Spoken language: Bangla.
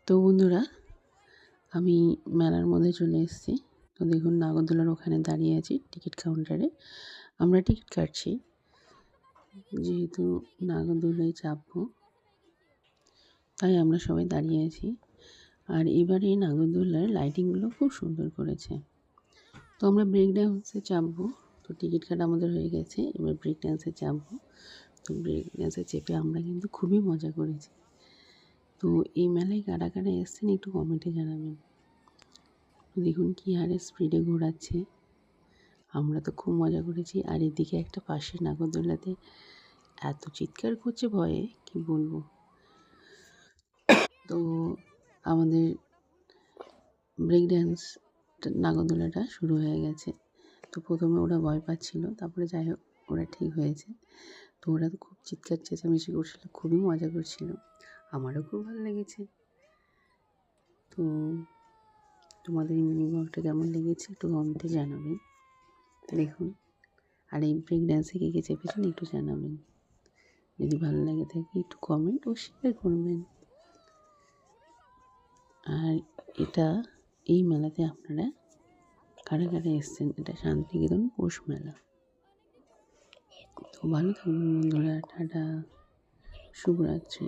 তো বন্ধুরা, আমি মেলার মধ্যে চলে এসেছি। তো দেখুন, নাগরদোলার ওখানে দাঁড়িয়ে আছি টিকিট কাউন্টারে। আমরা টিকিট কাটছি, যেহেতু নাগরদোলায় চাপবো, তাই আমরা সবাই দাঁড়িয়ে আছি। আর এবারে নাগরদোলার লাইটিংগুলো খুব সুন্দর করেছে। তো আমরা ব্রেক ডান্সে চাপবো। তো টিকিট কাটা আমাদের হয়ে গেছে, এবার ব্রেক ডান্সে চাপবো। তো ব্রেক ডান্সে চেপে আমরা কিন্তু খুবই মজা করেছি। তো এই মেলায় কারা কারা এসেছেন একটু কমেন্টে জানাবেন। দেখুন কী হারে স্পিডে ঘোরাচ্ছে, আমরা তো খুব মজা করেছি। আর এদিকে একটা পাশের নাগরদোলাতে এত চিৎকার করছে ভয়ে কি বলবো। তো আমাদের ব্রেক ড্যান্স নাগরদোলাটা শুরু হয়ে গেছে। তো প্রথমে ওরা ভয় পাচ্ছিল, তারপরে যাই হোক ওরা ঠিক হয়েছে। তো ওরা তো খুব চিৎকার চেঁচামেচি করছিল, খুবই মজা করছিল, আমারও খুব ভালো লেগেছে। তো তোমাদের এই মিনি ব্লগটা কেমন লেগেছে একটু কমেন্টে জানাবেন। দেখুন, আর এই ব্রেক ড্যান্সে কে কে চেপেছেন একটু জানাবেন। যদি ভালো লাগে থাকে একটু কমেন্ট ও শেয়ার করবেন। আর এই মেলাতে আপনারা কারা কারা এসছেন, এটা শান্তিনিকেতন পৌষ মেলা। তো ভালো থাকবেন বন্ধুরা, টাটা, শুভরাত্রি।